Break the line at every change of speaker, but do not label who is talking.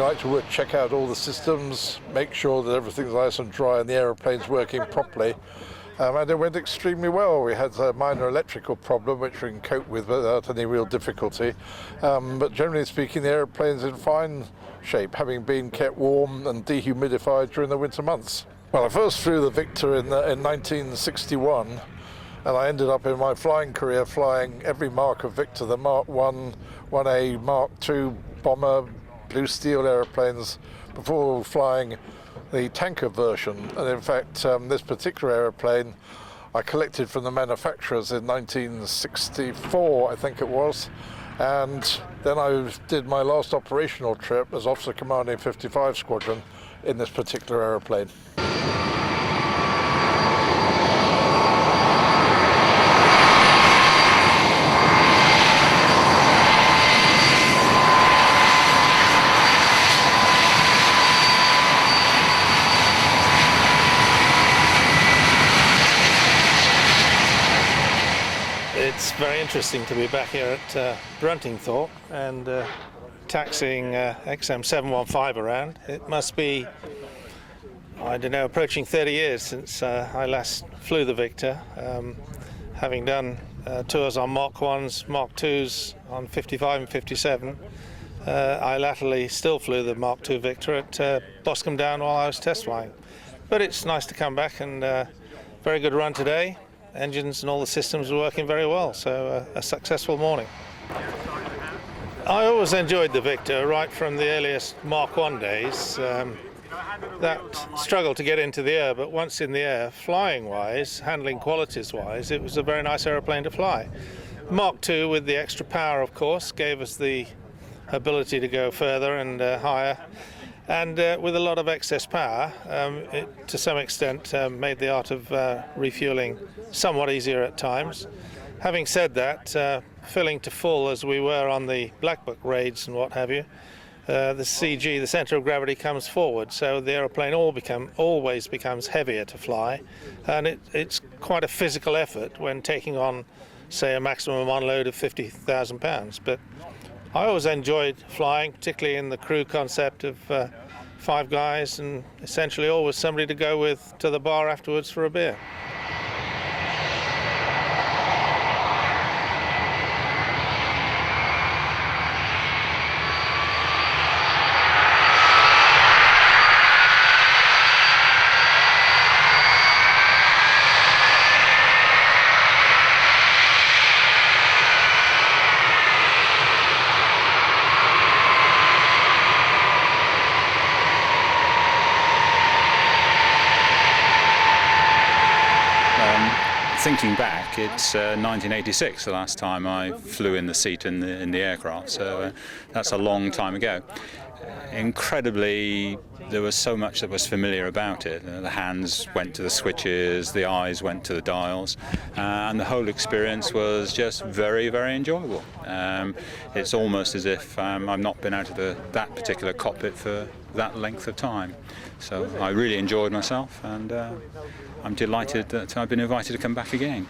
like to check out all the systems, make sure that everything's nice and dry and the aeroplane's working properly. And it went extremely well. We had a minor electrical problem which we can cope with without any real difficulty. But generally speaking, the aeroplane's in fine shape, having been kept warm and dehumidified during the winter months. Well, I first flew the Victor in 1961, and I ended up in my flying career flying every mark of Victor, the Mark 1, 1A, Mark 2 bomber, Blue Steel aeroplanes, before flying the tanker version. And in fact, this particular aeroplane I collected from the manufacturers in 1964, I think it was, and then I did my last operational trip as officer commanding 55 Squadron in this particular aeroplane.
It's very interesting to be back here at Bruntingthorpe and taxiing XM715 around. It must be, I don't know, approaching 30 years since I last flew the Victor, having done tours on Mark 1s, Mark 2s, on 55 and 57. I latterly still flew the Mark 2 Victor at Boscombe Down while I was test flying. But it's nice to come back, and very good run today. Engines and all the systems were working very well, so a successful morning. I always enjoyed the Victor right from the earliest Mark 1 days. That struggled to get into the air, but once in the air, flying-wise, handling qualities-wise, it was a very nice aeroplane to fly. Mark 2, with the extra power, of course, gave us the ability to go further and higher. And with a lot of excess power, it to some extent made the art of refueling somewhat easier at times. Having said that, filling to full as we were on the Black Book raids and what have you, the CG, the centre of gravity, comes forward, so the aeroplane always becomes heavier to fly, and it's quite a physical effort when taking on, say, a maximum unload of 50,000 pounds. But I always enjoyed flying, particularly in the crew concept of 5 guys and essentially always somebody to go with to the bar afterwards for a beer.
Thinking back, it's 1986, the last time I flew in the seat in the aircraft, so that's a long time ago. Incredibly, there was so much that was familiar about it. The hands went to the switches, the eyes went to the dials, and the whole experience was just very, very enjoyable. It's almost as if I've not been out of that particular cockpit for that length of time. So I really enjoyed myself, and I'm delighted that I've been invited to come back again.